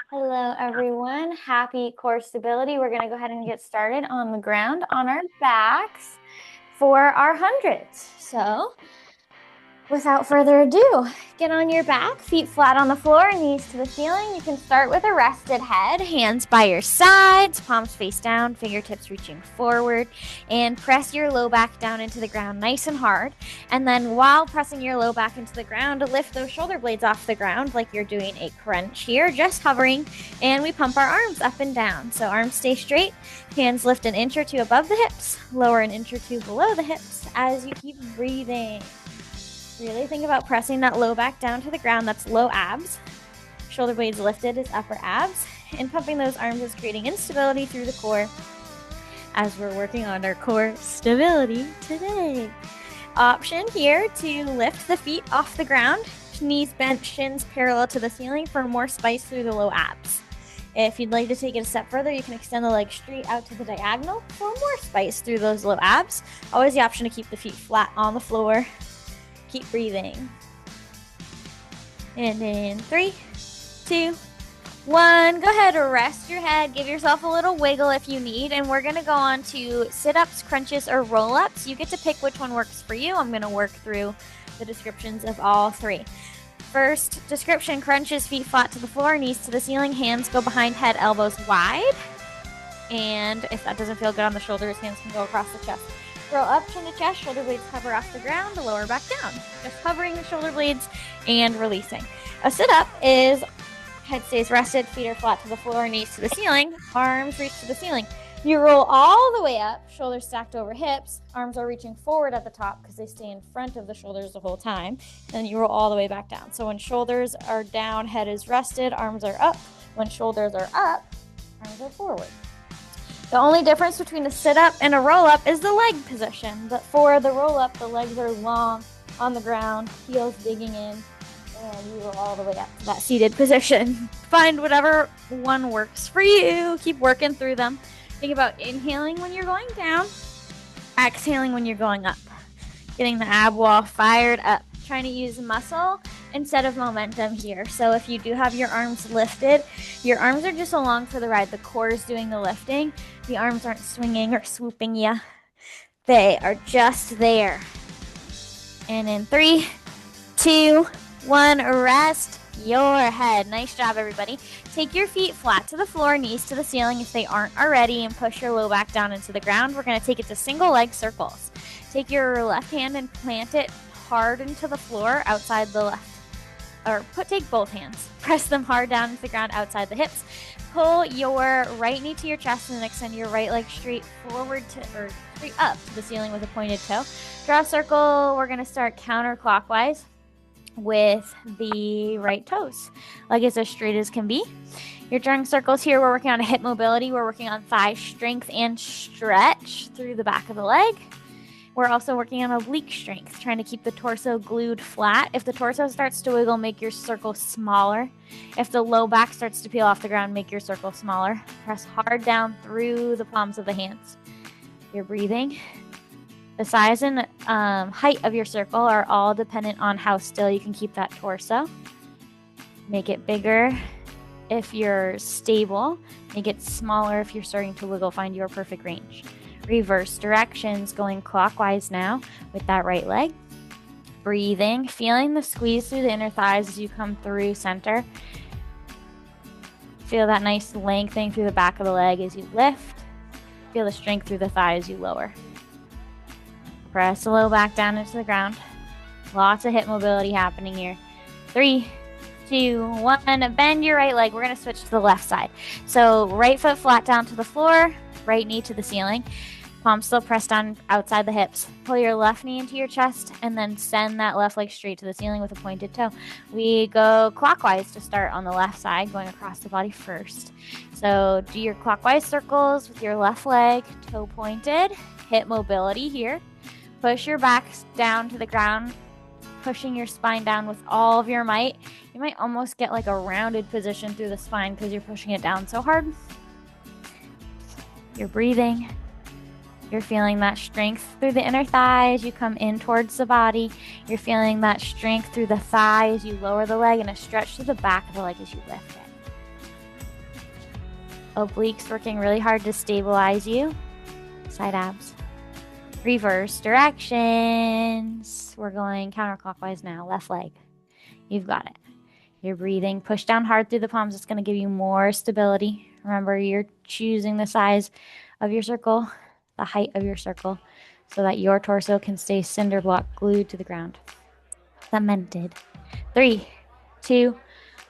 Hello, everyone. Happy core stability. We're going to go ahead and get started on the ground on our backs for our hundreds. So without further ado, get on your back, feet flat on the floor, knees to the ceiling. You can start with a rested head, hands by your sides, palms face down, fingertips reaching forward, and press your low back down into the ground nice and hard. And then while pressing your low back into the ground, lift those shoulder blades off the ground like you're doing a crunch here, just hovering, and we pump our arms up and down. So arms stay straight, hands lift an inch or two above the hips, lower an inch or two below the hips as you keep breathing. Really think about pressing that low back down to the ground. That's low abs. Shoulder blades lifted is upper abs. And pumping those arms is creating instability through the core as we're working on our core stability today. Option here to lift the feet off the ground. Knees bent, shins parallel to the ceiling for more spice through the low abs. If you'd like to take it a step further, you can extend the legs straight out to the diagonal for more spice through those low abs. Always the option to keep the feet flat on the floor. Keep breathing. And in 3, 2, 1. Go ahead, rest your head. Give yourself a little wiggle if you need. And we're going to go on to sit-ups, crunches, or roll-ups. You get to pick which one works for you. I'm going to work through the descriptions of all three. First description, crunches, feet flat to the floor, knees to the ceiling, hands go behind head, elbows wide. And if that doesn't feel good on the shoulders, hands can go across the chest. Roll up, chin to chest, shoulder blades hover off the ground, lower back down. Just hovering the shoulder blades and releasing. A sit-up is head stays rested, feet are flat to the floor, knees to the ceiling, arms reach to the ceiling. You roll all the way up, shoulders stacked over hips, arms are reaching forward at the top because they stay in front of the shoulders the whole time. And you roll all the way back down. So when shoulders are down, head is rested, arms are up. When shoulders are up, arms are forward. The only difference between a sit-up and a roll-up is the leg position. But for the roll-up, the legs are long on the ground, heels digging in, and you roll all the way up to that seated position. Find whatever one works for you. Keep working through them. Think about inhaling when you're going down, exhaling when you're going up. Getting the ab wall fired up. Trying to use muscle instead of momentum here. So if you do have your arms lifted, your arms are just along for the ride. The core is doing the lifting. The arms aren't swinging or swooping you. They are just there. And in 3, 2, 1, rest your head. Nice job, everybody. Take your feet flat to the floor, knees to the ceiling if they aren't already, and push your low back down into the ground. We're going to take it to single leg circles. Take your left hand and plant it hard into the floor outside the left, take both hands, press them hard down into the ground outside the hips. Pull your right knee to your chest and extend your right leg straight up to the ceiling with a pointed toe. Draw a circle. We're going to start counterclockwise with the right toes. Leg is as straight as can be. You're drawing circles here. We're working on hip mobility. We're working on thigh strength and stretch through the back of the leg. We're also working on oblique strength, trying to keep the torso glued flat. If the torso starts to wiggle, make your circle smaller. If the low back starts to peel off the ground, make your circle smaller. Press hard down through the palms of the hands. You're breathing. The size and height of your circle are all dependent on how still you can keep that torso. Make it bigger if you're stable. Make it smaller if you're starting to wiggle. Find your perfect range. Reverse directions, going clockwise now with that right leg. Breathing, feeling the squeeze through the inner thighs as you come through center. Feel that nice lengthening through the back of the leg as you lift. Feel the strength through the thigh as you lower. Press the low back down into the ground. Lots of hip mobility happening here. 3, 2, 1. Bend your right leg. We're going to switch to the left side. So right foot flat down to the floor, right knee to the ceiling. Palms still pressed down outside the hips. Pull your left knee into your chest and then send that left leg straight to the ceiling with a pointed toe. We go clockwise to start on the left side, going across the body first. So do your clockwise circles with your left leg, toe pointed. Hip mobility here. Push your back down to the ground, pushing your spine down with all of your might. You might almost get like a rounded position through the spine because you're pushing it down so hard. You're breathing. You're feeling that strength through the inner thigh as you come in towards the body. You're feeling that strength through the thigh as you lower the leg, and a stretch through the back of the leg as you lift it. Obliques working really hard to stabilize you. Side abs. Reverse directions. We're going counterclockwise now. Left leg. You've got it. You're breathing. Push down hard through the palms. It's going to give you more stability. Remember, you're choosing the size of your circle, the height of your circle, so that your torso can stay cinder block glued to the ground. Cemented. 3, 2,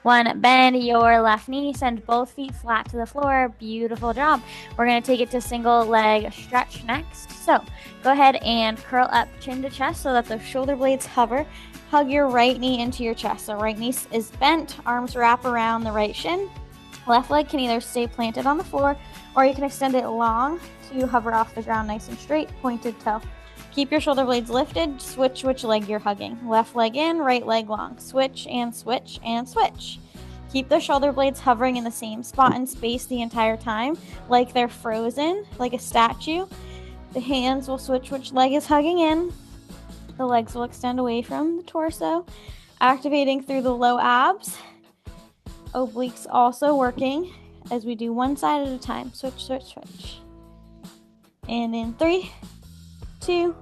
1. Bend your left knee. Send both feet flat to the floor. Beautiful job. We're going to take it to single leg stretch next. So go ahead and curl up chin to chest so that the shoulder blades hover. Hug your right knee into your chest. So right knee is bent. Arms wrap around the right shin. Left leg can either stay planted on the floor or you can extend it long to hover off the ground nice and straight, pointed toe. Keep your shoulder blades lifted. Switch which leg you're hugging. Left leg in, right leg long. Switch and switch and switch. Keep the shoulder blades hovering in the same spot and space the entire time, like they're frozen, like a statue. The hands will switch which leg is hugging in. The legs will extend away from the torso, activating through the low abs. Obliques also working as we do one side at a time. Switch, switch, switch. And in 3, 2,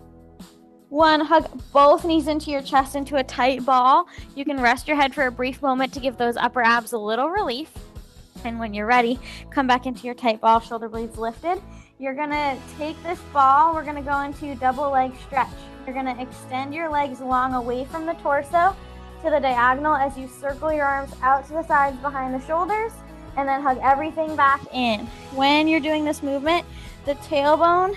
1. Hug both knees into your chest into a tight ball. You can rest your head for a brief moment to give those upper abs a little relief. And when you're ready, come back into your tight ball, shoulder blades lifted. You're going to take this ball. We're going to go into double leg stretch. You're going to extend your legs long away from the torso to the diagonal as you circle your arms out to the sides behind the shoulders, and then hug everything back in. When you're doing this movement, the tailbone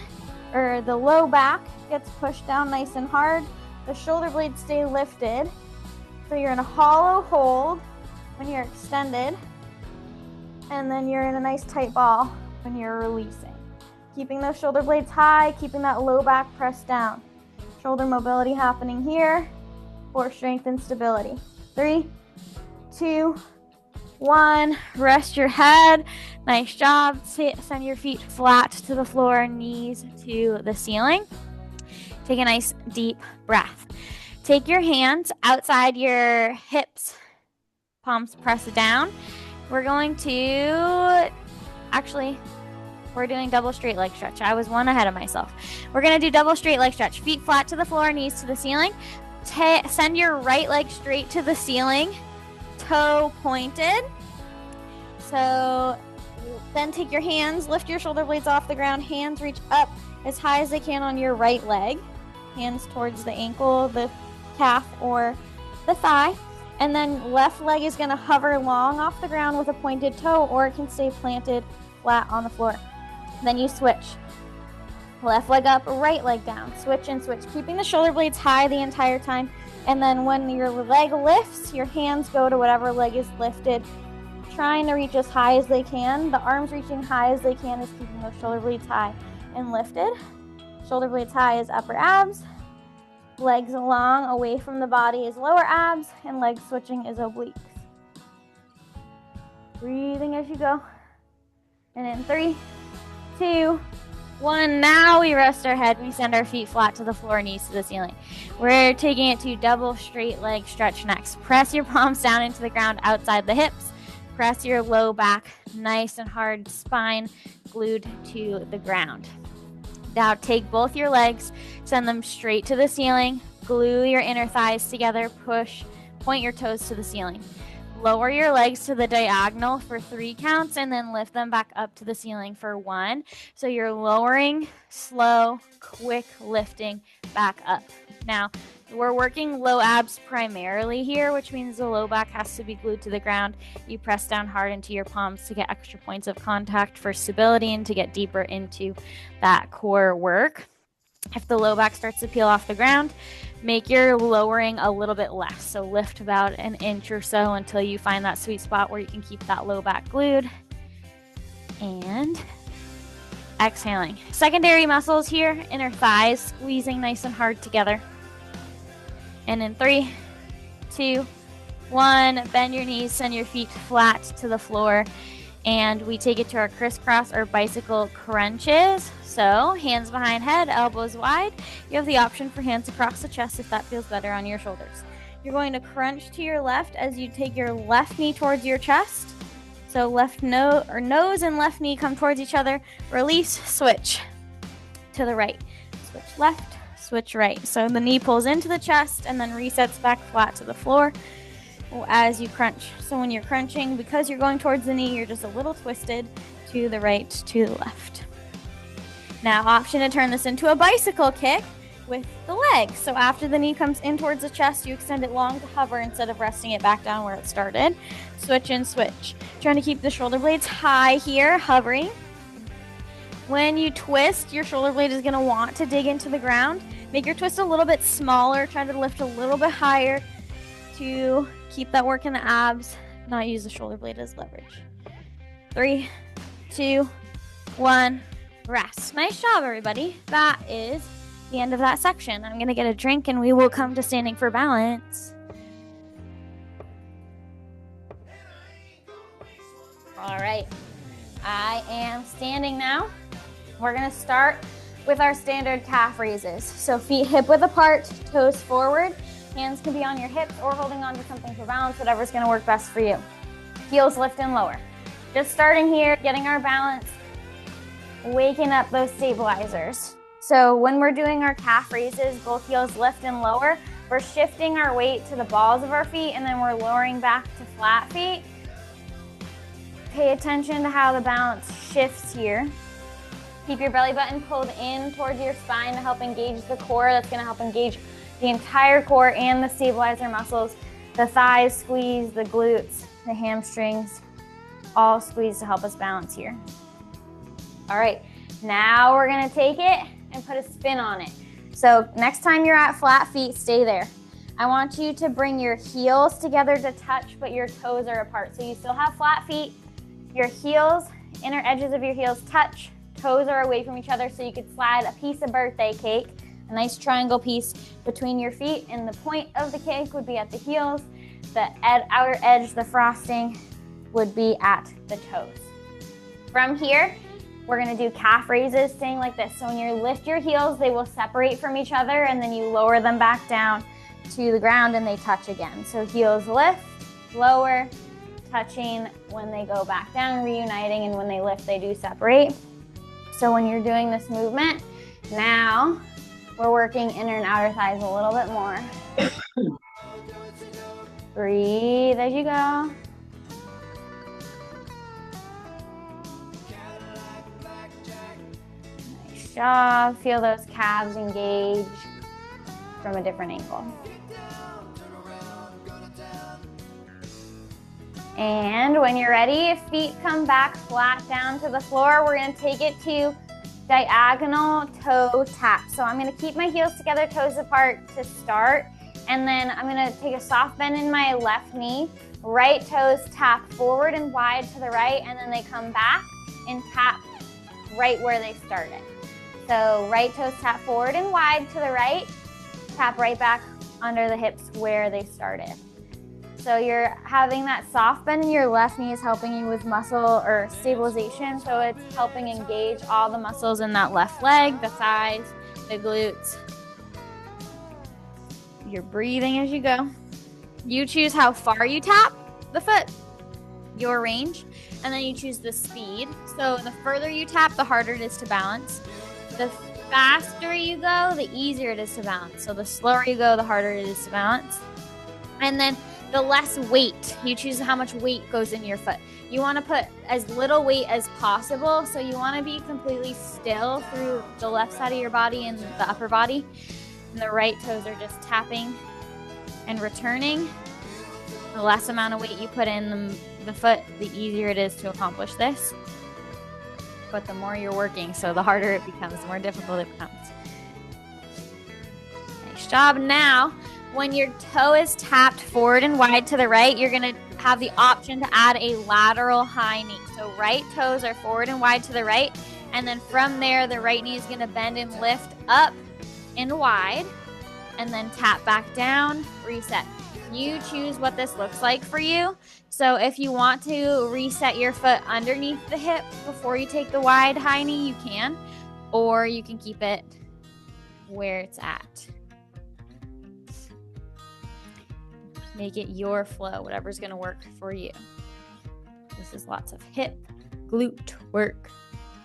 or the low back gets pushed down nice and hard. The shoulder blades stay lifted. So you're in a hollow hold when you're extended, and then you're in a nice tight ball when you're releasing. Keeping those shoulder blades high, keeping that low back pressed down. Shoulder mobility happening here for strength and stability. 3, 2, 1. Rest your head. Nice job. Send your feet flat to the floor, knees to the ceiling. Take a nice deep breath. Take your hands outside your hips. Palms press down. We're going to, we're doing double straight leg stretch. I was one ahead of myself. We're going to do double straight leg stretch. Feet flat to the floor, knees to the ceiling. Send your right leg straight to the ceiling, toe pointed. So then take your hands, lift your shoulder blades off the ground. Hands reach up as high as they can on your right leg. Hands towards the ankle, the calf, or the thigh. And then left leg is going to hover long off the ground with a pointed toe, or it can stay planted flat on the floor. Then you switch. Left leg up, right leg down. Switch and switch, keeping the shoulder blades high the entire time. And then when your leg lifts, your hands go to whatever leg is lifted, trying to reach as high as they can. The arms reaching high as they can is keeping those shoulder blades high and lifted. Shoulder blades high is upper abs. Legs long away from the body is lower abs, and leg switching is obliques. Breathing as you go. And in 3, 2, 1. Now we rest our head. We send our feet flat to the floor, knees to the ceiling. We're taking it to double straight leg stretch next. Press your palms down into the ground outside the hips. Press your low back nice and hard, spine glued to the ground. Now take both your legs, send them straight to the ceiling, glue your inner thighs together, point your toes to the ceiling. Lower your legs to the diagonal for 3 counts, and then lift them back up to the ceiling for 1. So you're lowering, slow, quick lifting back up. Now, we're working low abs primarily here, which means the low back has to be glued to the ground. You press down hard into your palms to get extra points of contact for stability and to get deeper into that core work. If the low back starts to peel off the ground, make your lowering a little bit less. So lift about an inch or so until you find that sweet spot where you can keep that low back glued. And exhaling. Secondary muscles here, inner thighs, squeezing nice and hard together. And in 3, 2, 1, bend your knees, send your feet flat to the floor. And we take it to our crisscross or bicycle crunches. So hands behind head, elbows wide. You have the option for hands across the chest if that feels better on your shoulders. You're going to crunch to your left as you take your left knee towards your chest. So left nose and left knee come towards each other. Release, switch to the right. Switch left, switch right. So the knee pulls into the chest and then resets back flat to the floor as you crunch. So when you're crunching, because you're going towards the knee, you're just a little twisted to the right, to the left. Now, option to turn this into a bicycle kick with the legs. So after the knee comes in towards the chest, you extend it long to hover instead of resting it back down where it started. Switch and switch. Trying to keep the shoulder blades high here, hovering. When you twist, your shoulder blade is going to want to dig into the ground. Make your twist a little bit smaller. Try to lift a little bit higher to keep that work in the abs, not use the shoulder blade as leverage. 3, 2, 1, rest. Nice job, everybody. That is the end of that section. I'm going to get a drink and we will come to standing for balance. All right. I am standing now. We're going to start with our standard calf raises. So feet hip width apart, toes forward. Hands can be on your hips or holding on to something for balance, whatever's going to work best for you. Heels lift and lower. Just starting here, getting our balance, waking up those stabilizers. So when we're doing our calf raises, both heels lift and lower, we're shifting our weight to the balls of our feet and then we're lowering back to flat feet. Pay attention to how the balance shifts here. Keep your belly button pulled in towards your spine to help engage the core. That's going to help engage the entire core and the stabilizer muscles. The thighs squeeze, the glutes, the hamstrings, all squeeze to help us balance here. All right, now we're going to take it and put a spin on it. So next time you're at flat feet, stay there. I want you to bring your heels together to touch, but your toes are apart. So you still have flat feet. Your heels, inner edges of your heels touch. Toes are away from each other, so you could slide a piece of birthday cake, a nice triangle piece between your feet, and the point of the cake would be at the heels. The outer edge, the frosting, would be at the toes. From here, we're gonna do calf raises, staying like this. So when you lift your heels, they will separate from each other, and then you lower them back down to the ground, and they touch again. So heels lift, lower, touching when they go back down, reuniting, and when they lift, they do separate. So when you're doing this movement, now we're working inner and outer thighs a little bit more. Breathe as you go. Nice job. Feel those calves engage from a different angle. And when you're ready, feet come back flat down to the floor. We're going to take it to diagonal toe tap. So I'm going to keep my heels together, toes apart to start. And then I'm going to take a soft bend in my left knee. Right toes tap forward and wide to the right, and then they come back and tap right where they started. So right toes tap forward and wide to the right, tap right back under the hips where they started. So you're having that soft bend in your left knee is helping you with muscle or stabilization. So it's helping engage all the muscles in that left leg, the thighs, the glutes. You're breathing as you go. You choose how far you tap the foot, your range, and then you choose the speed. So the further you tap, the harder it is to balance. The faster you go, the easier it is to balance. So the slower you go, the harder it is to balance. And then the less weight, you choose how much weight goes in your foot. You want to put as little weight as possible. So you want to be completely still through the left side of your body and the upper body. And the right toes are just tapping and returning. The less amount of weight you put in the foot, the easier it is to accomplish this. But the more you're working, so the harder it becomes, the more difficult it becomes. Nice job. Now, when your toe is tapped forward and wide to the right, you're going to have the option to add a lateral high knee. So right toes are forward and wide to the right. And then from there, the right knee is going to bend and lift up and wide. And then tap back down, reset. You choose what this looks like for you. So if you want to reset your foot underneath the hip before you take the wide high knee, you can, or you can keep it where it's at. Make it your flow, whatever's gonna work for you. This is lots of hip, glute work,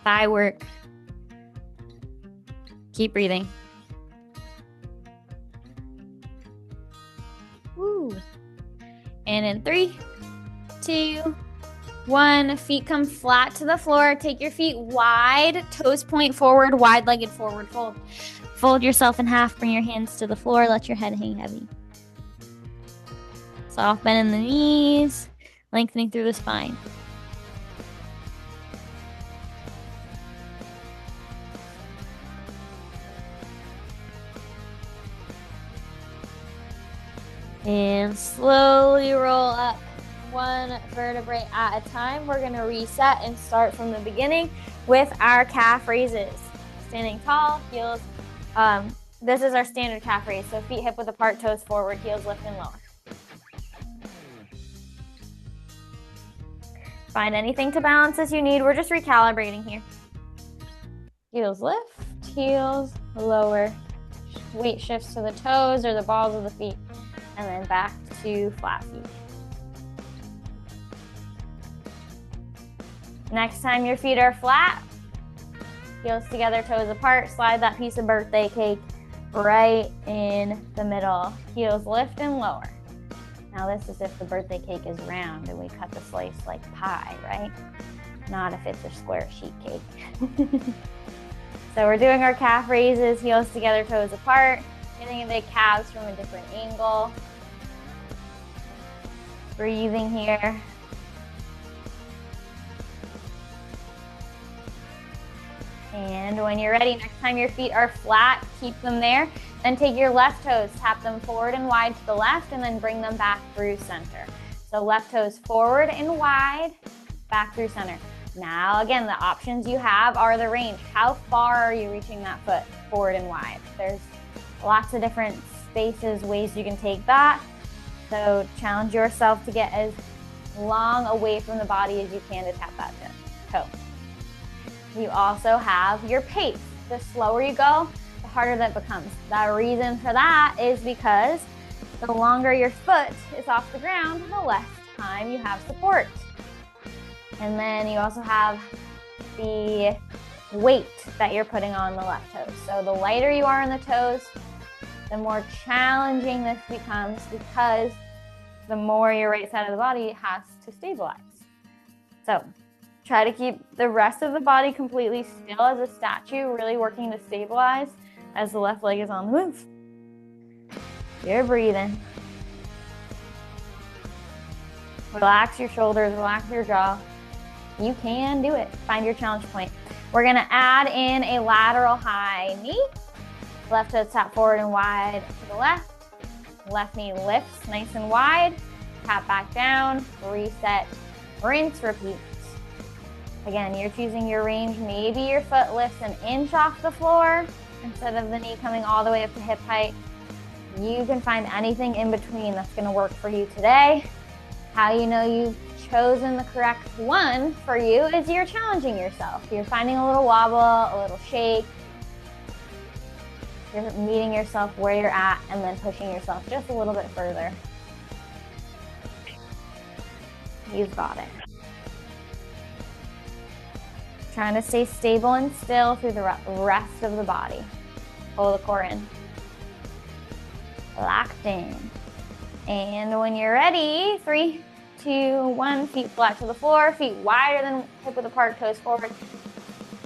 thigh work. Keep breathing. Woo. And in 3, 2, 1, feet come flat to the floor. Take your feet wide, toes point forward, wide-legged forward fold. Fold yourself in half, bring your hands to the floor, let your head hang heavy. Soft bend in the knees, lengthening through the spine. And slowly roll up one vertebrae at a time. We're going to reset and start from the beginning with our calf raises. Standing tall, heels. This is our standard calf raise. So feet hip width apart, toes forward, heels lift and lower. Find anything to balance as you need. We're just recalibrating here. Heels lift, heels lower. Weight shifts to the toes or the balls of the feet. And then back to flat feet. Next time your feet are flat, heels together, toes apart, slide that piece of birthday cake right in the middle. Heels lift and lower. Now this is if the birthday cake is round and we cut the slice like pie, right? Not if it's a square sheet cake. So we're doing our calf raises, heels together, toes apart. Getting the calves from a different angle. Breathing here. And when you're ready, next time your feet are flat, keep them there. Then take your left toes, tap them forward and wide to the left, and then bring them back through center. So left toes forward and wide, back through center. Now, again, the options you have are the range. How far are you reaching that foot forward and wide? There's lots of different spaces, ways you can take that. So challenge yourself to get as long away from the body as you can to tap that toe. You also have your pace. The slower you go, the harder that becomes. The reason for that is because the longer your foot is off the ground, the less time you have support. And then you also have the weight that you're putting on the left toe. So the lighter you are on the toes, the more challenging this becomes because the more your right side of the body has to stabilize. So try to keep the rest of the body completely still as a statue, really working to stabilize as the left leg is on the move. You're breathing. Relax your shoulders, relax your jaw. You can do it. Find your challenge point. We're gonna add in a lateral high knee. Left toes tap forward and wide to the left. Left knee lifts nice and wide. Tap back down, reset, rinse, repeat. Again, you're choosing your range. Maybe your foot lifts an inch off the floor instead of the knee coming all the way up to hip height. You can find anything in between that's gonna work for you today. How you know you've chosen the correct one for you is you're challenging yourself. You're finding a little wobble, a little shake. You're meeting yourself where you're at and then pushing yourself just a little bit further. You've got it. Trying to stay stable and still through the rest of the body. Pull the core in. Locked in. And when you're ready, 3, 2, 1, feet flat to the floor, feet wider than hip width apart, toes forward.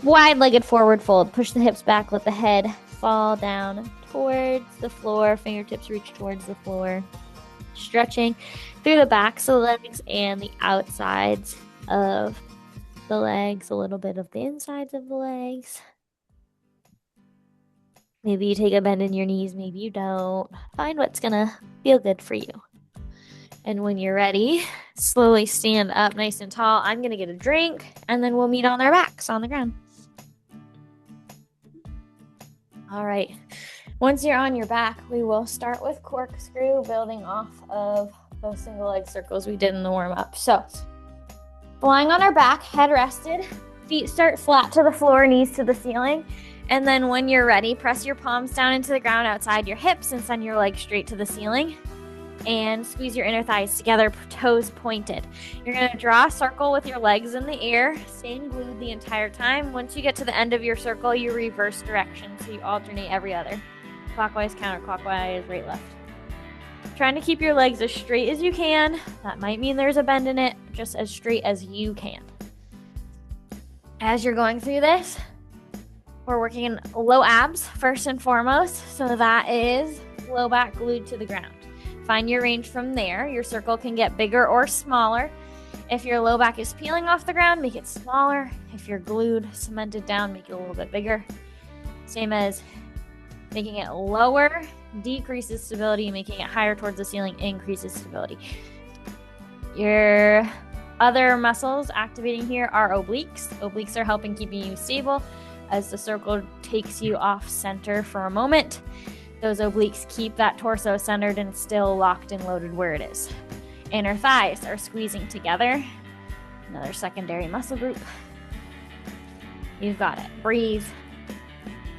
Wide-legged forward fold. Push the hips back, let the head fall down towards the floor. Fingertips reach towards the floor. Stretching through the backs of the legs and the outsides of the legs, a little bit of the insides of the legs. Maybe you take a bend in your knees, maybe you don't. Find what's gonna feel good for you. And when you're ready, slowly stand up nice and tall. I'm gonna get a drink and then we'll meet on our backs on the ground. All right, Once you're on your back, we will start with corkscrew, building off of those single leg circles we did in the warm-up. So lying on our back, head rested, feet start flat to the floor, knees to the ceiling. And then when you're ready, press your palms down into the ground outside your hips and send your legs straight to the ceiling. And squeeze your inner thighs together, toes pointed. You're going to draw a circle with your legs in the air, staying glued the entire time. Once you get to the end of your circle, you reverse direction, so you alternate every other. Clockwise, counterclockwise, right, left. Trying to keep your legs as straight as you can. That might mean there's a bend in it, just as straight as you can. As you're going through this, we're working low abs first and foremost. So that is low back glued to the ground. Find your range from there. Your circle can get bigger or smaller. If your low back is peeling off the ground, make it smaller. If you're glued, cemented down, make it a little bit bigger. Same as making it lower, decreases stability. Making it higher towards the ceiling increases stability. Your other muscles activating here are obliques. Obliques are helping keeping you stable as the circle takes you off center for a moment. Those obliques keep that torso centered and still locked and loaded where it is. Inner thighs are squeezing together. Another secondary muscle group. You've got it. Breathe.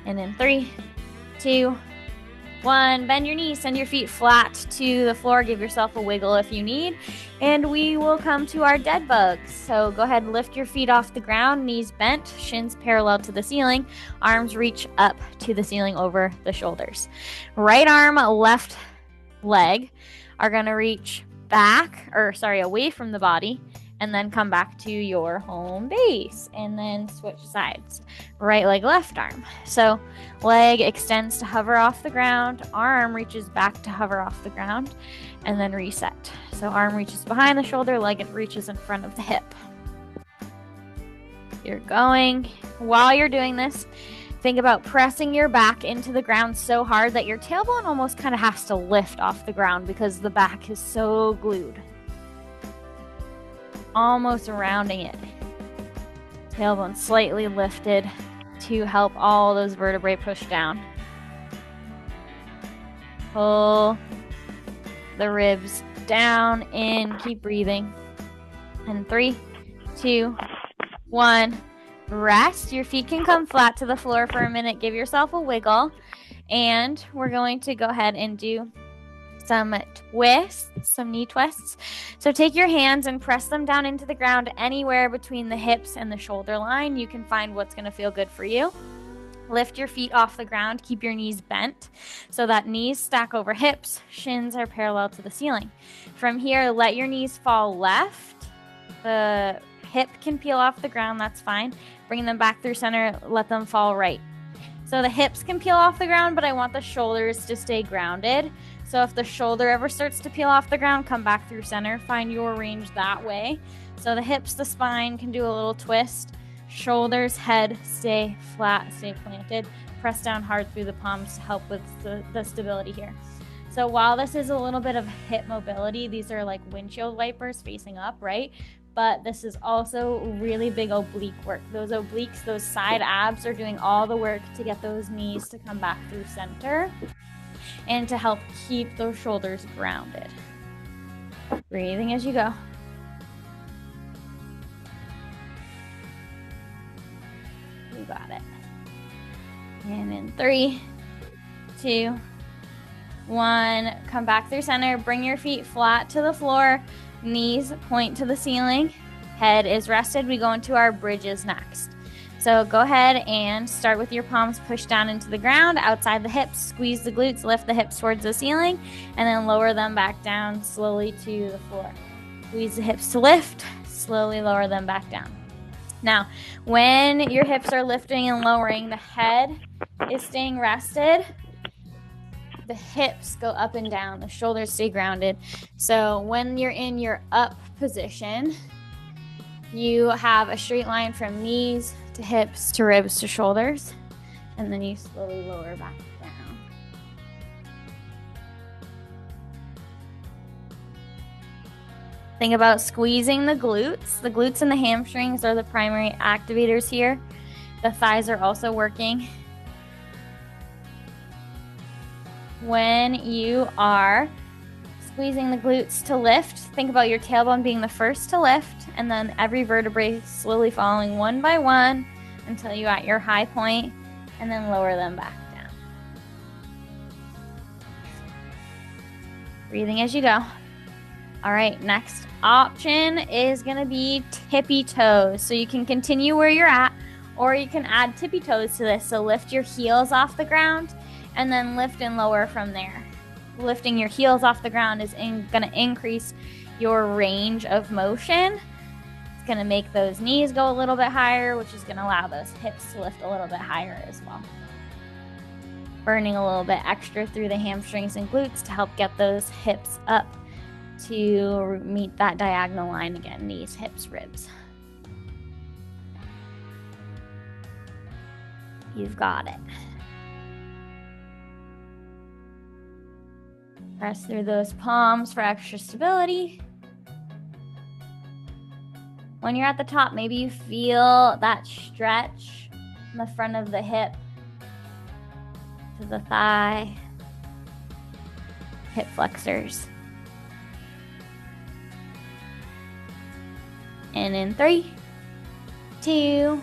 And in 3, 2, 1. Bend your knees. Send your feet flat to the floor. Give yourself a wiggle if you need. And we will come to our dead bugs. So go ahead and lift your feet off the ground. Knees bent. Shins parallel to the ceiling. Arms reach up to the ceiling over the shoulders. Right arm, left leg are going to reach away from the body. And then come back to your home base and then switch sides. Right leg, left arm. So leg extends to hover off the ground, arm reaches back to hover off the ground, and then reset. So arm reaches behind the shoulder, leg reaches in front of the hip. You're going. While you're doing this, think about pressing your back into the ground so hard that your tailbone almost kind of has to lift off the ground because the back is so glued. Almost rounding it. Tailbone slightly lifted to help all those vertebrae push down. Pull the ribs down in. Keep breathing. And 3, 2, 1. Rest. Your feet can come flat to the floor for a minute. Give yourself a wiggle. And we're going to go ahead and do some twists, some knee twists. So take your hands and press them down into the ground anywhere between the hips and the shoulder line. You can find what's going to feel good for you. Lift your feet off the ground. Keep your knees bent so that knees stack over hips. Shins are parallel to the ceiling. From here, let your knees fall left. The hip can peel off the ground. That's fine. Bring them back through center. Let them fall right. So the hips can peel off the ground, but I want the shoulders to stay grounded. So if the shoulder ever starts to peel off the ground, come back through center. Find your range that way. So the hips, the spine can do a little twist. Shoulders, head, stay flat, stay planted. Press down hard through the palms to help with the stability here. So while this is a little bit of hip mobility, these are like windshield wipers facing up, right? But this is also really big oblique work. Those obliques, those side abs are doing all the work to get those knees to come back through center and to help keep those shoulders grounded. Breathing as you go. You got it. And in 3, 2, 1, come back through center. Bring your feet flat to the floor. Knees point to the ceiling. Head is rested. We go into our bridges next. So go ahead and start with your palms pushed down into the ground, outside the hips. Squeeze the glutes, lift the hips towards the ceiling, and then lower them back down slowly to the floor. Squeeze the hips to lift, slowly lower them back down. Now, when your hips are lifting and lowering, the head is staying rested. The hips go up and down. The shoulders stay grounded. So when you're in your up position, you have a straight line from knees to hips to ribs to shoulders. And then you slowly lower back down. Think about squeezing the glutes. The glutes and the hamstrings are the primary activators here. The thighs are also working. when you are squeezing the glutes to lift, think about your tailbone being the first to lift, and then every vertebrae slowly following one by one until you're at your high point, and then lower them back down. Breathing as you go. All right, next option is gonna be tippy toes. So you can continue where you're at, or you can add tippy toes to this. So lift your heels off the ground and then lift and lower from there. Lifting your heels off the ground is gonna increase your range of motion. It's gonna make those knees go a little bit higher, which is gonna allow those hips to lift a little bit higher as well. Burning a little bit extra through the hamstrings and glutes to help get those hips up to meet that diagonal line again, knees, hips, ribs. You've got it. Press through those palms for extra stability. When you're at the top, maybe you feel that stretch in the front of the hip to the thigh, hip flexors. And in 3, 2,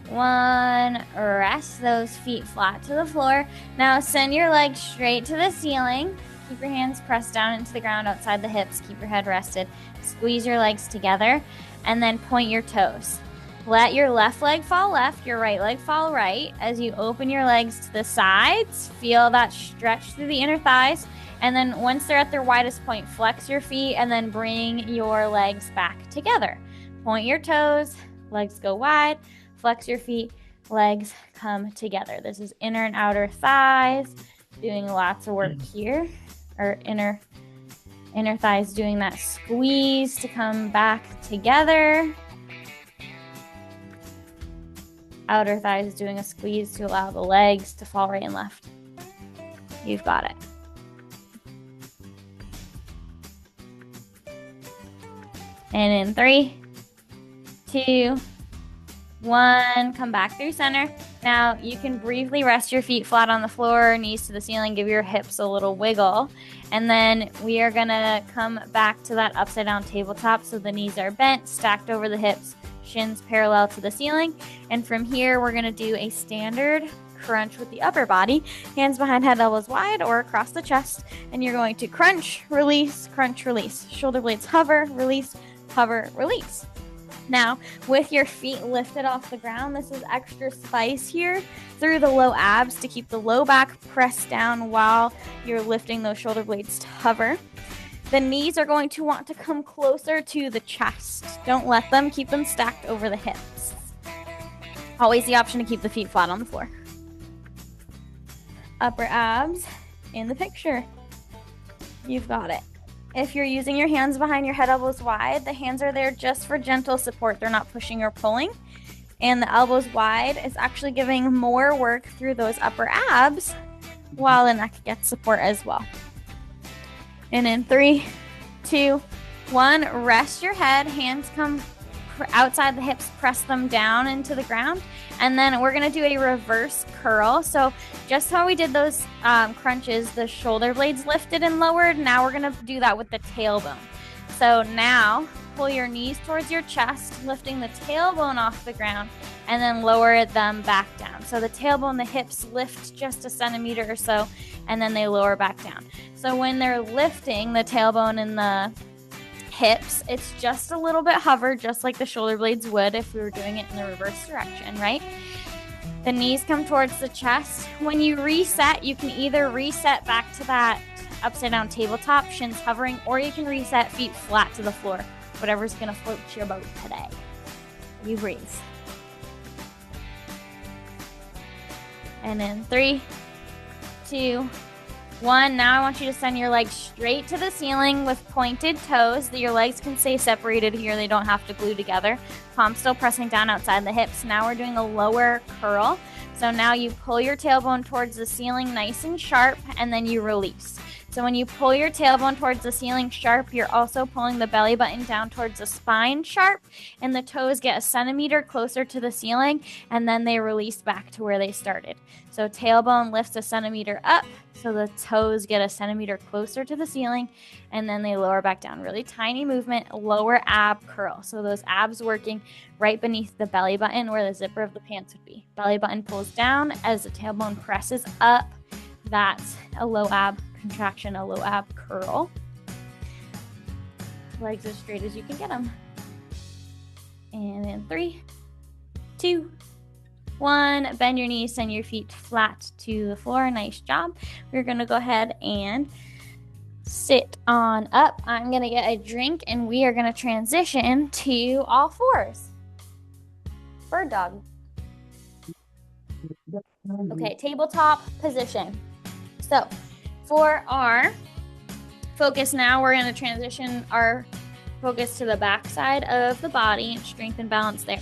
1, rest those feet flat to the floor. Now send your legs straight to the ceiling. Keep your hands pressed down into the ground outside the hips. Keep your head rested. Squeeze your legs together and then point your toes. Let your left leg fall left, your right leg fall right. As you open your legs to the sides, feel that stretch through the inner thighs. And then once they're at their widest point, flex your feet and then bring your legs back together. Point your toes, legs go wide. Flex your feet, legs come together. This is inner and outer thighs, doing lots of work here. Or inner thighs doing that squeeze to come back together. Outer thighs doing a squeeze to allow the legs to fall right and left. You've got it. And in 3, 2, 1, come back through center. Now you can briefly rest your feet flat on the floor, knees to the ceiling, give your hips a little wiggle. And then we are gonna come back to that upside down tabletop. So the knees are bent, stacked over the hips, shins parallel to the ceiling. And from here, we're gonna do a standard crunch with the upper body, hands behind head, elbows wide or across the chest. And you're going to crunch, release, shoulder blades hover, release, hover, release. Now, with your feet lifted off the ground, this is extra spice here through the low abs to keep the low back pressed down while you're lifting those shoulder blades to hover. The knees are going to want to come closer to the chest. Don't let them, keep them stacked over the hips. Always the option to keep the feet flat on the floor. Upper abs in the picture. You've got it. If you're using your hands behind your head, elbows wide, the hands are there just for gentle support. They're not pushing or pulling. And the elbows wide is actually giving more work through those upper abs while the neck gets support as well. And in 3, 2, 1, rest your head. Hands come outside the hips, press them down into the ground. And then we're going to do a reverse curl. So just how we did those crunches, the shoulder blades lifted and lowered. Now we're going to do that with the tailbone. So now pull your knees towards your chest, lifting the tailbone off the ground, and then lower them back down. So the tailbone, the hips lift just a centimeter or so, and then they lower back down. So when they're lifting the tailbone and the hips, it's just a little bit hover, just like the shoulder blades would if we were doing it in the reverse direction, right? The knees come towards the chest. When you reset, you can either reset back to that upside down tabletop, shins hovering, or you can reset feet flat to the floor. Whatever's gonna float your boat today. You breathe. And in 3, 2, 1. Now I want you to send your legs straight to the ceiling with pointed toes. Your legs can stay separated here. They don't have to glue together. Palms still pressing down outside the hips. Now we're doing a lower curl. So now you pull your tailbone towards the ceiling nice and sharp, and then you release. So when you pull your tailbone towards the ceiling sharp, you're also pulling the belly button down towards the spine sharp, and the toes get a centimeter closer to the ceiling, and then they release back to where they started. So tailbone lifts a centimeter up, so the toes get a centimeter closer to the ceiling, and then they lower back down. Really tiny movement, lower ab curl. So those abs working right beneath the belly button where the zipper of the pants would be. Belly button pulls down as the tailbone presses up. That's a low ab contraction, a low ab curl. Legs as straight as you can get them. And in 3, 2, 1. Bend your knees, send your feet flat to the floor. Nice job. We're going to go ahead and sit on up. I'm going to get a drink, and we are going to transition to all fours. Bird dog. Okay, tabletop position. So for our focus now, we're going to transition our focus to the back side of the body and strength and balance there.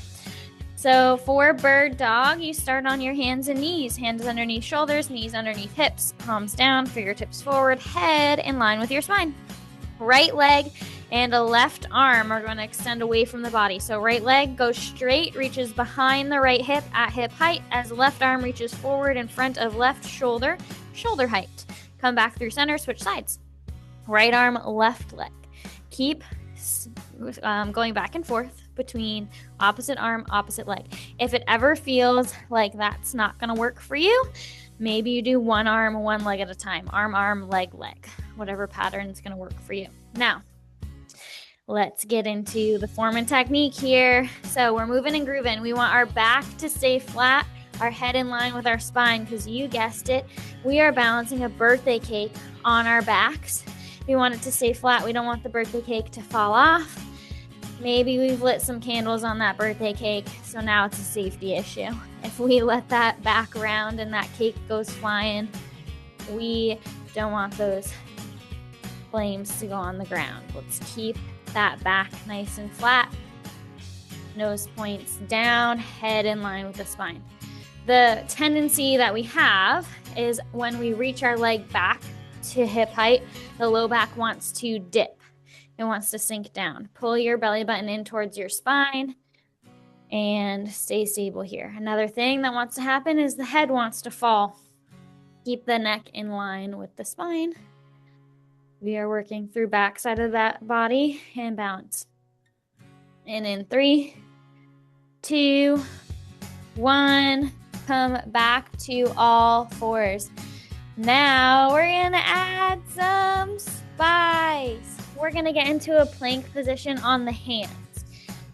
So for bird dog, you start on your hands and knees. Hands underneath shoulders, knees underneath hips, palms down, fingertips forward, head in line with your spine. Right leg and a left arm are going to extend away from the body. So right leg goes straight, reaches behind the right hip at hip height as the left arm reaches forward in front of left shoulder, shoulder height. Come back through center, switch sides. Right arm, left leg. Keep going back and forth between opposite arm, opposite leg. If it ever feels like that's not going to work for you, maybe you do one arm, one leg at a time. Arm, arm, leg, leg. Whatever pattern is going to work for you. Now, let's get into the form and technique here. So we're moving and grooving. We want our back to stay flat, our head in line with our spine, because you guessed it, we are balancing a birthday cake on our backs. We want it to stay flat. We don't want the birthday cake to fall off. Maybe we've lit some candles on that birthday cake, so now it's a safety issue. If we let that back around and that cake goes flying, we don't want those flames to go on the ground. Let's keep that back nice and flat. Nose points down, head in line with the spine. The tendency that we have is when we reach our leg back to hip height, the low back wants to dip. It wants to sink down. Pull your belly button in towards your spine and stay stable here. Another thing that wants to happen is the head wants to fall. Keep the neck in line with the spine. We are working through back side of that body and balance. And in 3, 2, 1, come back to all fours. Now we're going to add some spice. We're going to get into a plank position on the hands.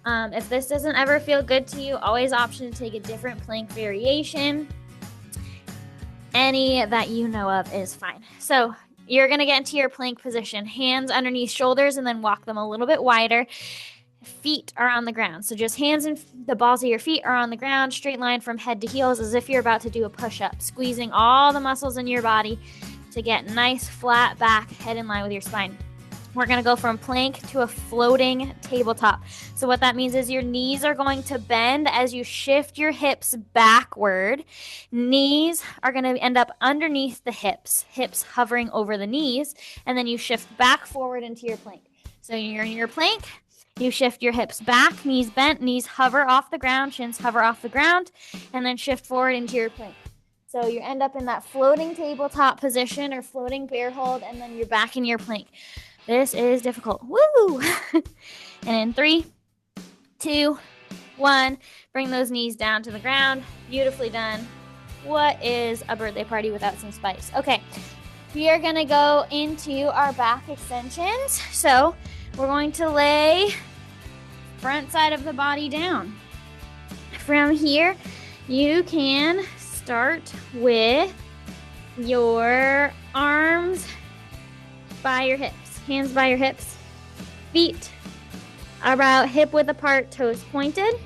If this doesn't ever feel good to you, always option to take a different plank variation. Any that you know of is fine. So you're going to get into your plank position. Hands underneath shoulders and then walk them a little bit wider. Feet are on the ground. So just hands and the balls of your feet are on the ground, straight line from head to heels as if you're about to do a push-up, squeezing all the muscles in your body to get nice flat back, head in line with your spine. We're going to go from plank to a floating tabletop. So what that means is your knees are going to bend as you shift your hips backward. Knees are going to end up underneath the hips hovering over the knees, and then you shift back forward into your plank. So you're in your plank, you shift your hips back, knees bent, knees hover off the ground, shins hover off the ground, and then shift forward into your plank. So you end up in that floating tabletop position or floating bear hold, and then you're back in your plank. This is difficult. Woo! And in 3, 2, 1, bring those knees down to the ground. Beautifully done. What is a birthday party without some spice? Okay, we are going to go into our back extensions. So we're going to lay front side of the body down. From here, you can start with your arms by your hips. Hands by your hips, feet about hip width apart, toes pointed.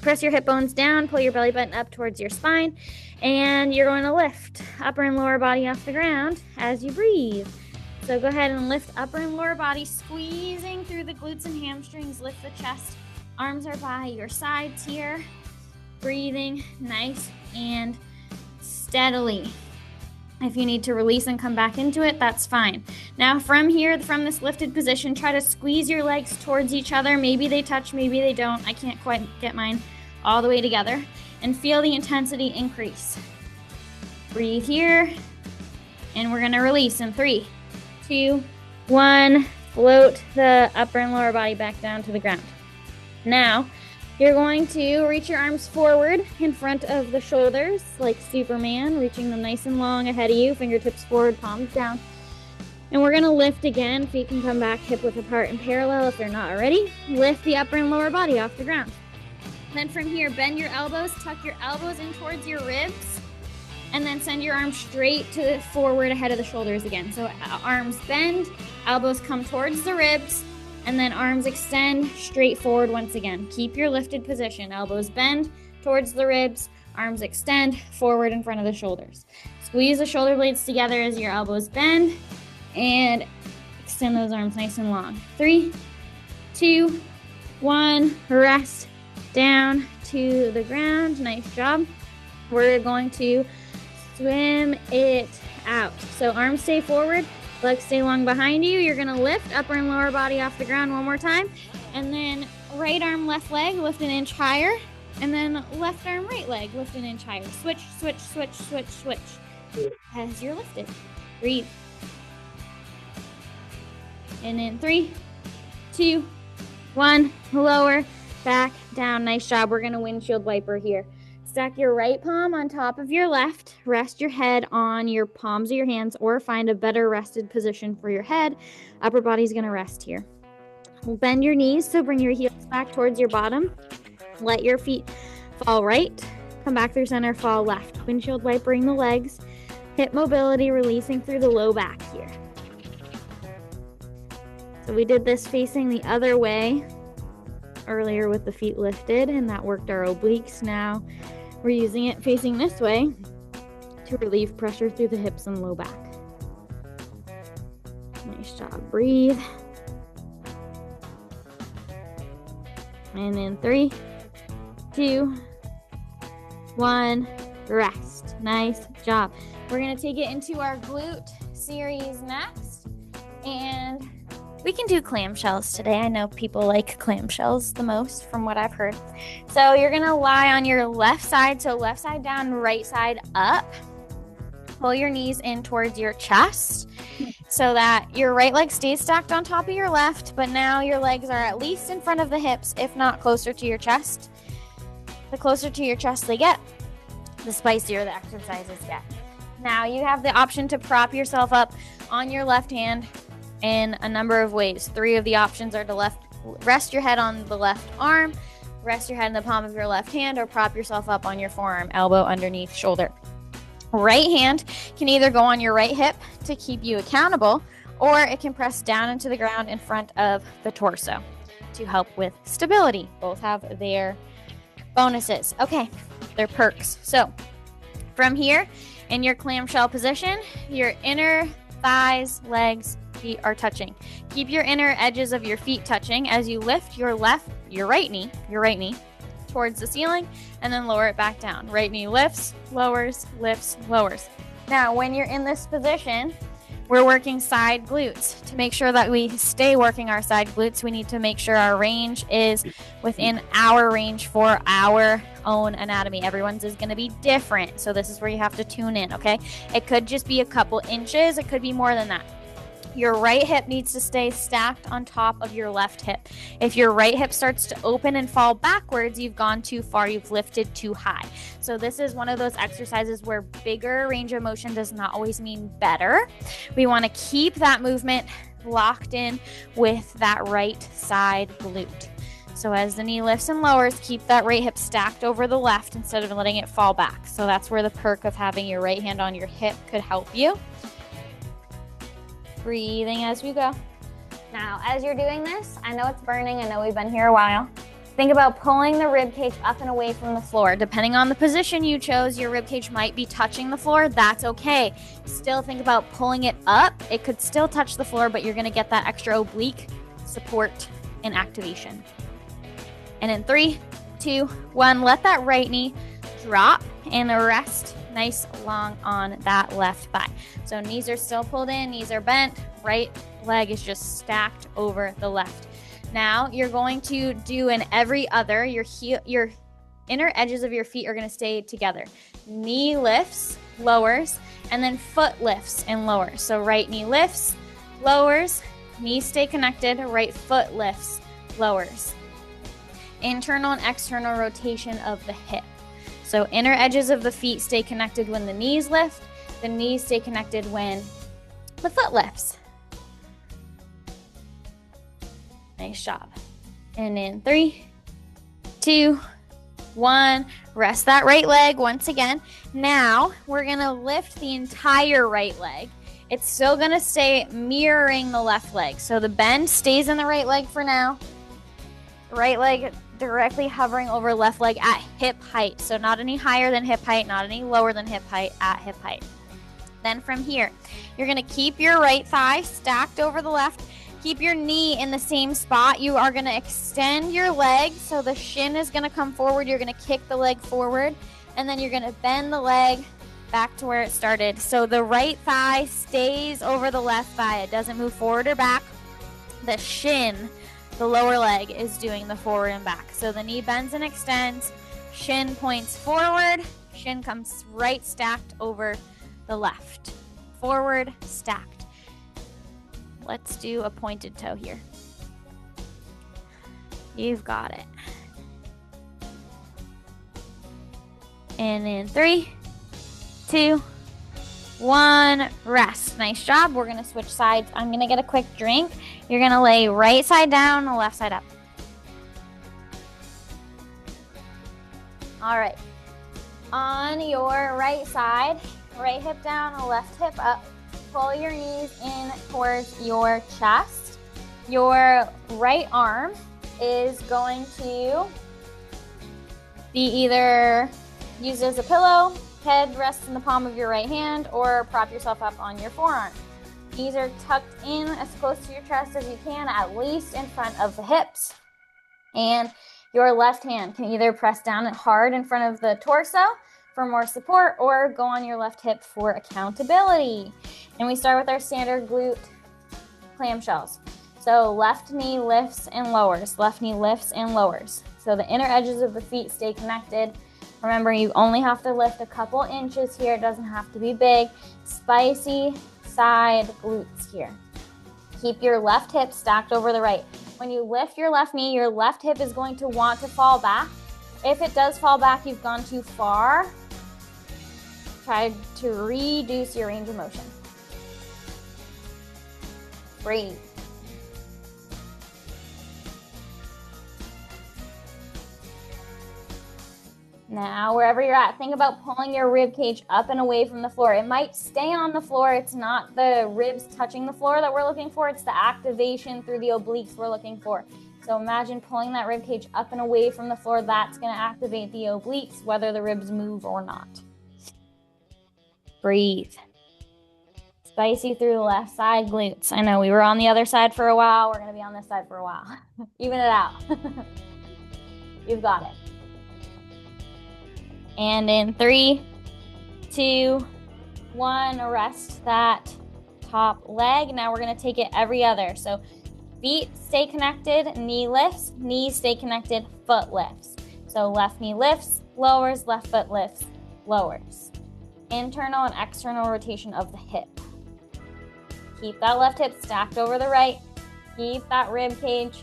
Press your hip bones down, pull your belly button up towards your spine, and you're going to lift upper and lower body off the ground as you breathe. So go ahead and lift upper and lower body, squeezing through the glutes and hamstrings, lift the chest. Arms are by your sides here. Breathing nice and steadily. If you need to release and come back into it, that's fine. Now from here, from this lifted position, try to squeeze your legs towards each other. Maybe they touch, maybe they don't. I can't quite get mine all the way together. And feel the intensity increase. Breathe here. And we're gonna release in 3, 2, 1. Float the upper and lower body back down to the ground. Now, you're going to reach your arms forward in front of the shoulders, like Superman, reaching them nice and long ahead of you, fingertips forward, palms down. And we're gonna lift again. Feet can come back hip width apart and parallel if they're not already. Lift the upper and lower body off the ground. Then from here, bend your elbows, tuck your elbows in towards your ribs, and then send your arms straight to forward ahead of the shoulders again. So arms bend, elbows come towards the ribs, and then arms extend straight forward once again. Keep your lifted position. Elbows bend towards the ribs, arms extend forward in front of the shoulders. Squeeze the shoulder blades together as your elbows bend, and extend those arms nice and long. 3, 2, 1, rest down to the ground. Nice job. We're going to swim it out. So arms stay forward, legs stay long behind you. You're gonna lift upper and lower body off the ground one more time. And then right arm, left leg, lift an inch higher. And then left arm, right leg, lift an inch higher. Switch, switch, switch, switch, switch. As you're lifted. Breathe. And in 3, 2, 1, lower, back, down. Nice job. We're gonna windshield wiper here. Stack your right palm on top of your left. Rest your head on your palms of your hands, or find a better rested position for your head. Upper body's gonna rest here. Bend your knees, so bring your heels back towards your bottom. Let your feet fall right. Come back through center, fall left. Windshield wipering the legs. Hip mobility, releasing through the low back here. So we did this facing the other way earlier with the feet lifted, and that worked our obliques. Now we're using it facing this way to relieve pressure through the hips and low back. Nice job. Breathe. And in 3, 2, 1, rest. Nice job. We're gonna take it into our glute series next, and we can do clamshells today. I know people like clamshells the most from what I've heard. So you're gonna lie on your left side, so left side down, right side up. Pull your knees in towards your chest so that your right leg stays stacked on top of your left, but now your legs are at least in front of the hips, if not closer to your chest. The closer to your chest they get, the spicier the exercises get. Now you have the option to prop yourself up on your left hand in a number of ways. 3 of the options are to rest your head on the left arm, rest your head in the palm of your left hand, or prop yourself up on your forearm, elbow underneath shoulder. Right hand can either go on your right hip to keep you accountable, or it can press down into the ground in front of the torso to help with stability. Both have their bonuses. Okay, they're perks. So from here, in your clamshell position, your inner thighs, legs, feet are touching. Keep your inner edges of your feet touching as you lift your right knee towards the ceiling, and then lower it back down. Right knee lifts, lowers, lifts, lowers. Now, when you're in this position, we're working side glutes. To make sure that we stay working our side glutes, we need to make sure our range is within our range for our own anatomy. Everyone's is going to be different, so this is where you have to tune in, okay? It could just be a couple inches. It could be more than that. Your right hip needs to stay stacked on top of your left hip. If your right hip starts to open and fall backwards, you've gone too far, you've lifted too high. So this is one of those exercises where bigger range of motion does not always mean better. We want to keep that movement locked in with that right side glute. So as the knee lifts and lowers, keep that right hip stacked over the left instead of letting it fall back. So that's where the perk of having your right hand on your hip could help you. Breathing as we go. Now, as you're doing this, I know it's burning. I know we've been here a while. Think about pulling the rib cage up and away from the floor. Depending on the position you chose, your rib cage might be touching the floor. That's okay. Still think about pulling it up. It could still touch the floor, but you're going to get that extra oblique support and activation. And in 3, 2, 1, let that right knee drop and rest nice long on that left thigh. So knees are still pulled in, knees are bent, right leg is just stacked over the left. Now you're going to do an every other. Your inner edges of your feet are going to stay together. Knee lifts, lowers, and then foot lifts and lowers. So right knee lifts, lowers, knees stay connected, right foot lifts, lowers. Internal and external rotation of the hip. So inner edges of the feet stay connected when the knees lift. The knees stay connected when the foot lifts. Nice job. And in 3, 2, 1, rest that right leg once again. Now we're gonna lift the entire right leg. It's still gonna stay mirroring the left leg. So the bend stays in the right leg for now. Right leg directly hovering over left leg at hip height. So not any higher than hip height, not any lower than hip height, at hip height. Then from here, you're gonna keep your right thigh stacked over the left. Keep your knee in the same spot. You are gonna extend your leg. So the shin is gonna come forward. You're gonna kick the leg forward. And then you're gonna bend the leg back to where it started. So the right thigh stays over the left thigh. It doesn't move forward or back. The shin, the lower leg, is doing the forward and back. So the knee bends and extends, shin points forward, shin comes right stacked over the left. Forward, stacked. Let's do a pointed toe here. You've got it. And in 3, 2, 1, rest. Nice job. We're gonna switch sides. I'm gonna get a quick drink. You're gonna lay right side down, left side up. All right. On your right side, right hip down, left hip up. Pull your knees in towards your chest. Your right arm is going to be either used as a pillow, head rests in the palm of your right hand, or prop yourself up on your forearm. Knees are tucked in as close to your chest as you can, at least in front of the hips. And your left hand can either press down hard in front of the torso for more support, or go on your left hip for accountability. And we start with our standard glute clamshells. So left knee lifts and lowers, left knee lifts and lowers. So the inner edges of the feet stay connected. Remember, you only have to lift a couple inches here. It doesn't have to be big. Spicy side glutes here. Keep your left hip stacked over the right. When you lift your left knee, your left hip is going to want to fall back. If it does fall back, you've gone too far. Try to reduce your range of motion. Breathe. Now, wherever you're at, think about pulling your rib cage up and away from the floor. It might stay on the floor. It's not the ribs touching the floor that we're looking for. It's the activation through the obliques we're looking for. So imagine pulling that rib cage up and away from the floor. That's going to activate the obliques, whether the ribs move or not. Breathe. Spicy through the left side glutes. I know we were on the other side for a while. We're going to be on this side for a while. Even it out. You've got it. And in 3, 2, 1, rest that top leg. Now we're going to take it every other. So feet stay connected, knee lifts, knees stay connected, foot lifts. So left knee lifts, lowers, left foot lifts, lowers. Internal and external rotation of the hip. Keep that left hip stacked over the right. Keep that rib cage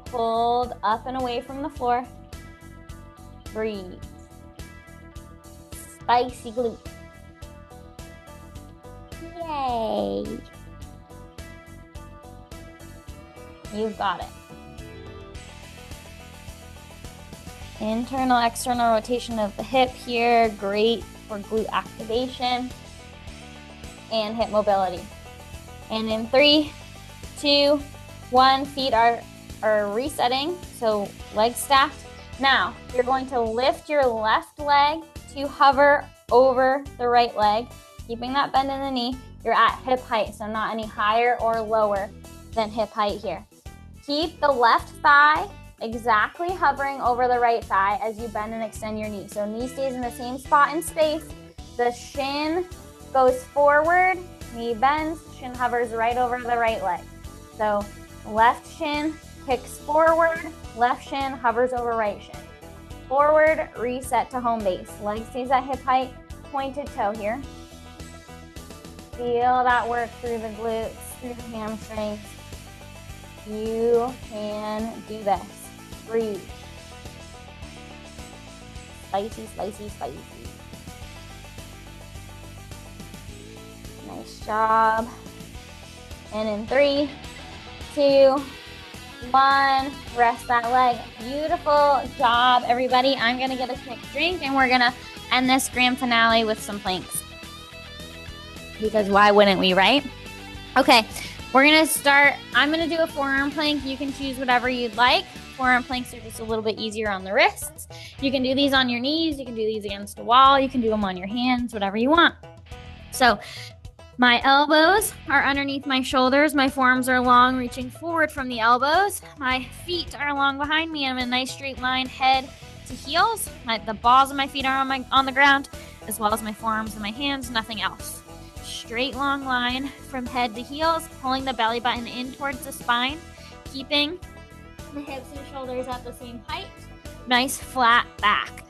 pulled up and away from the floor. Breathe. Spicy glute. Yay. You've got it. Internal, external rotation of the hip here. Great for glute activation and hip mobility. And in 3, 2, 1, feet are resetting. So legs stacked. Now you're going to lift your left leg to hover over the right leg, keeping that bend in the knee. You're at hip height, so not any higher or lower than hip height here. Keep the left thigh exactly hovering over the right thigh as you bend and extend your knee. So knee stays in the same spot in space. The shin goes forward, knee bends, shin hovers right over the right leg. So left shin kicks forward, left shin hovers over right shin. Forward, reset to home base. Leg stays at hip height, pointed toe here. Feel that work through the glutes, through the hamstrings. You can do this. Breathe. Spicy, spicy, spicy. Nice job. And in 3, 2, 1, rest that leg. Beautiful job, everybody. I'm gonna get a quick drink and we're gonna end this grand finale with some planks. Because why wouldn't we, right? Okay, we're gonna start. I'm gonna do a forearm plank. You can choose whatever you'd like. Forearm planks are just a little bit easier on the wrists. You can do these on your knees. You can do these against a wall. You can do them on your hands, whatever you want. So my elbows are underneath my shoulders. My forearms are long, reaching forward from the elbows. My feet are long behind me. I'm in a nice straight line, head to heels. The balls of my feet are on the ground, as well as my forearms and my hands, nothing else. Straight long line from head to heels, pulling the belly button in towards the spine, keeping the hips and shoulders at the same height. Nice flat back.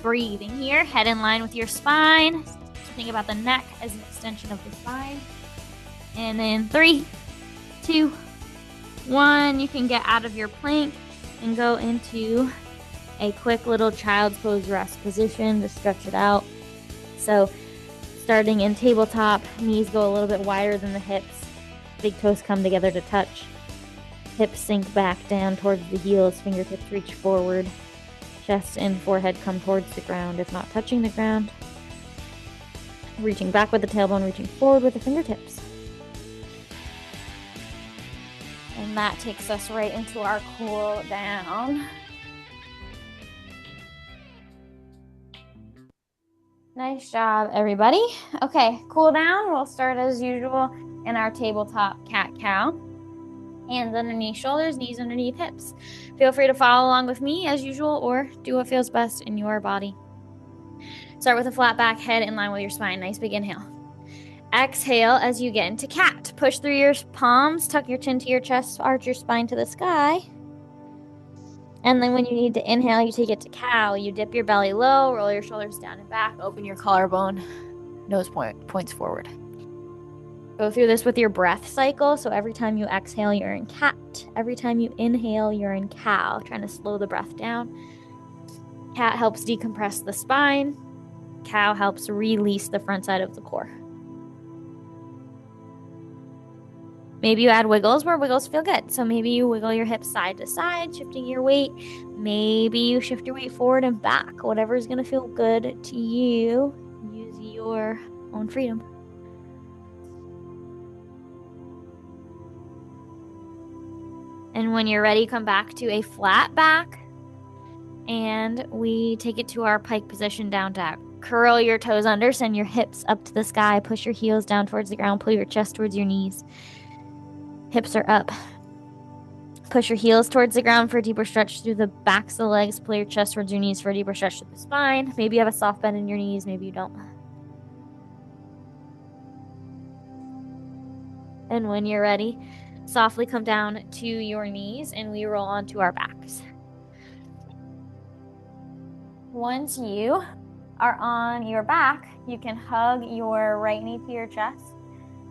Breathing here, head in line with your spine. So think about the neck as an extension of the spine. And then 3, 2, 1, you can get out of your plank and go into a quick little child's pose rest position to stretch it out. So starting in tabletop, knees go a little bit wider than the hips. Big toes come together to touch. Hips sink back down towards the heels. Fingertips reach forward. Chest and forehead come towards the ground, if not touching the ground. Reaching back with the tailbone, reaching forward with the fingertips. And that takes us right into our cool down. Nice job, everybody. Okay, cool down. We'll start as usual in our tabletop cat-cow. Hands underneath shoulders, knees underneath hips. Feel free to follow along with me as usual or do what feels best in your body. Start with a flat back, head in line with your spine. Nice big inhale. Exhale as you get into cat. Push through your palms, tuck your chin to your chest, arch your spine to the sky. And then when you need to inhale, you take it to cow. You dip your belly low, roll your shoulders down and back, open your collarbone, nose points forward. Go through this with your breath cycle. So every time you exhale, you're in cat. Every time you inhale, you're in cow. Trying to slow the breath down. Cat helps decompress the spine. Cow helps release the front side of the core. Maybe you add wiggles where wiggles feel good. So maybe you wiggle your hips side to side, shifting your weight. Maybe you shift your weight forward and back. Whatever is going to feel good to you. Use your own freedom. And when you're ready, come back to a flat back. And we take it to our pike position, down dog. Curl your toes under, send your hips up to the sky. Push your heels down towards the ground. Pull your chest towards your knees. Hips are up. Push your heels towards the ground for a deeper stretch through the backs of the legs. Pull your chest towards your knees for a deeper stretch through the spine. Maybe you have a soft bend in your knees. Maybe you don't. And when you're ready, softly come down to your knees and we roll onto our backs. Once you are on your back, you can hug your right knee to your chest.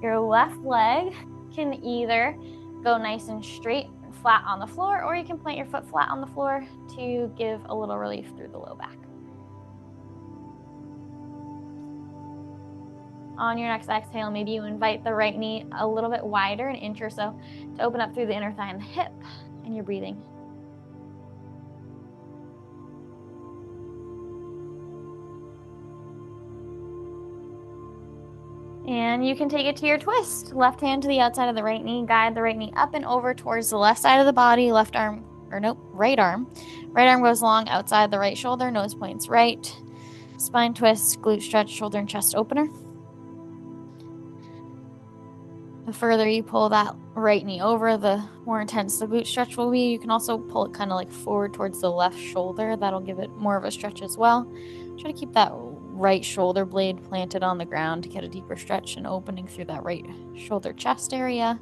Your left leg can either go nice and straight and flat on the floor, or you can plant your foot flat on the floor to give a little relief through the low back. On your next exhale, maybe you invite the right knee a little bit wider, an inch or so, to open up through the inner thigh and the hip, and you're breathing. And you can take it to your twist. Left hand to the outside of the right knee. Guide the right knee up and over towards the left side of the body. Right arm. Right arm goes long outside the right shoulder. Nose points right. Spine twist, glute stretch, shoulder and chest opener. The further you pull that right knee over, the more intense the glute stretch will be. You can also pull it kind of like forward towards the left shoulder. That'll give it more of a stretch as well. Try to keep that right shoulder blade planted on the ground to get a deeper stretch and opening through that right shoulder chest area.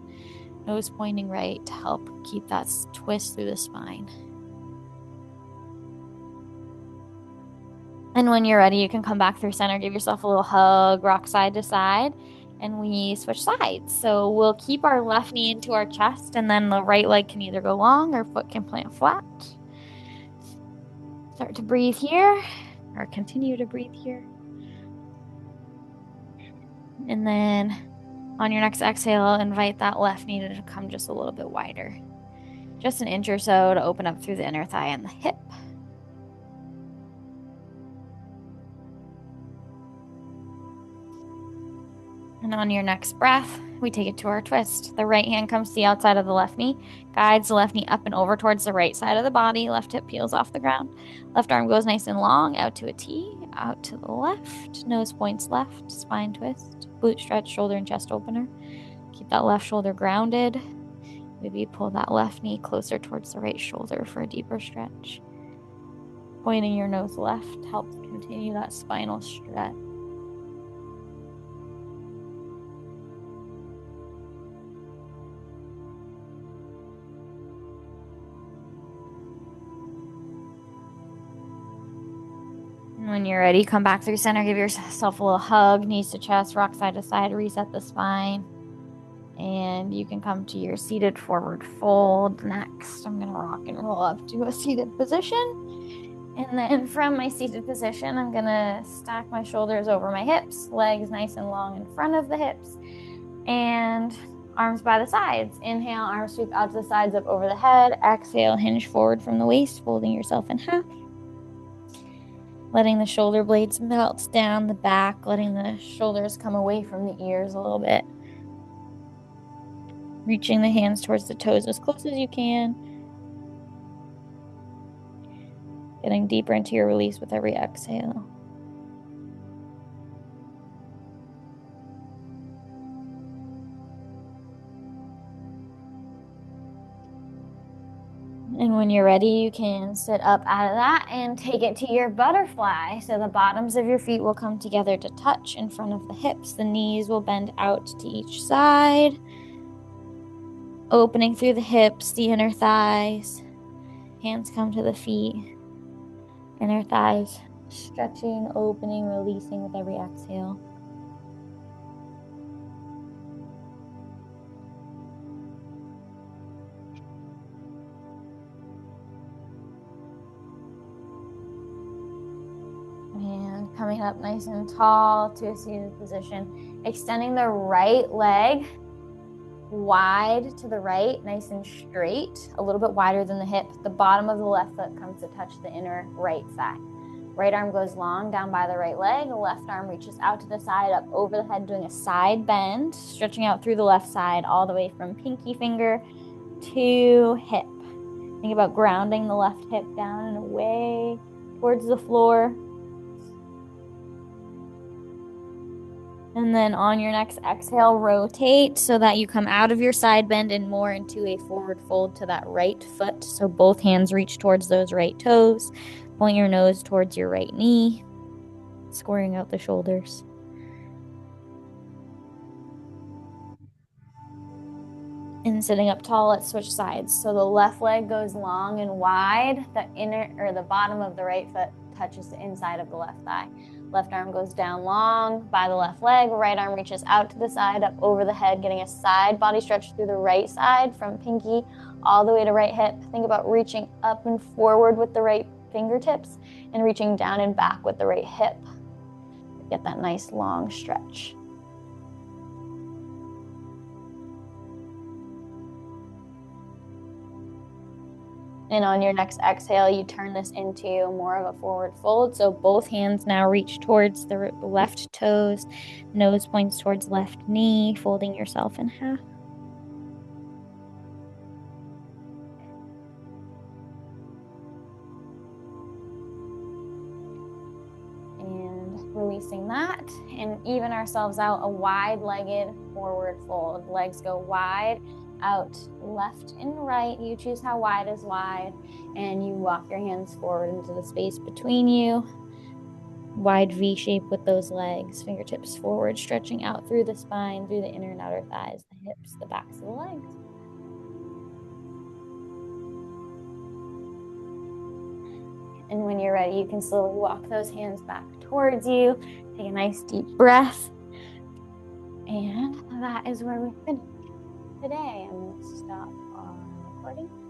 Nose pointing right to help keep that twist through the spine. And when you're ready, you can come back through center, give yourself a little hug, rock side to side, and we switch sides. So we'll keep our left knee into our chest, and then the right leg can either go long or foot can plant flat. Start to breathe here, or continue to breathe here. And then on your next exhale, invite that left knee to come just a little bit wider. Just an inch or so to open up through the inner thigh and the hip. And on your next breath, we take it to our twist. The right hand comes to the outside of the left knee, guides the left knee up and over towards the right side of the body. Left hip peels off the ground. Left arm goes nice and long, out to a T, out to the left. Nose points left, spine twist, glute stretch, shoulder and chest opener. Keep that left shoulder grounded. Maybe pull that left knee closer towards the right shoulder for a deeper stretch. Pointing your nose left helps continue that spinal stretch. And when you're ready, come back through center, give yourself a little hug, knees to chest, rock side to side, reset the spine. And you can come to your seated forward fold next. I'm gonna rock and roll up to a seated position. And then from my seated position, I'm gonna stack my shoulders over my hips, legs nice and long in front of the hips, and arms by the sides. Inhale, arms sweep out to the sides, up over the head. Exhale, hinge forward from the waist, folding yourself in half. Letting the shoulder blades melt down the back, letting the shoulders come away from the ears a little bit. Reaching the hands towards the toes as close as you can. Getting deeper into your release with every exhale. And when you're ready, you can sit up out of that and take it to your butterfly. So the bottoms of your feet will come together to touch in front of the hips. The knees will bend out to each side. Opening through the hips, the inner thighs. Hands come to the feet. Inner thighs stretching, opening, releasing with every exhale. And coming up nice and tall to a seated position. Extending the right leg wide to the right, nice and straight, a little bit wider than the hip. The bottom of the left foot comes to touch the inner right thigh. Right arm goes long down by the right leg. The left arm reaches out to the side, up over the head, doing a side bend, stretching out through the left side, all the way from pinky finger to hip. Think about grounding the left hip down and away towards the floor. And then on your next exhale, rotate so that you come out of your side bend and more into a forward fold to that right foot. So both hands reach towards those right toes. Point your nose towards your right knee, squaring out the shoulders. And sitting up tall, let's switch sides. So the left leg goes long and wide. The inner or the bottom of the right foot touches the inside of the left thigh. Left arm goes down long by the left leg. Right arm reaches out to the side, up over the head, getting a side body stretch through the right side from pinky all the way to right hip. Think about reaching up and forward with the right fingertips and reaching down and back with the right hip. Get that nice long stretch. And on your next exhale, you turn this into more of a forward fold. So both hands now reach towards the left toes, nose points towards left knee, folding yourself in half. And releasing that and even ourselves out, a wide-legged forward fold. Legs go wide out left and right. You choose how wide is wide, and you walk your hands forward into the space between you. wide V shape with those legs, fingertips forward, stretching out through the spine, through the inner and outer thighs, the hips, the backs of the legs. And when you're ready, you can slowly walk those hands back towards you. Take a nice deep breath. And that is where we finish today. I'm going to stop recording.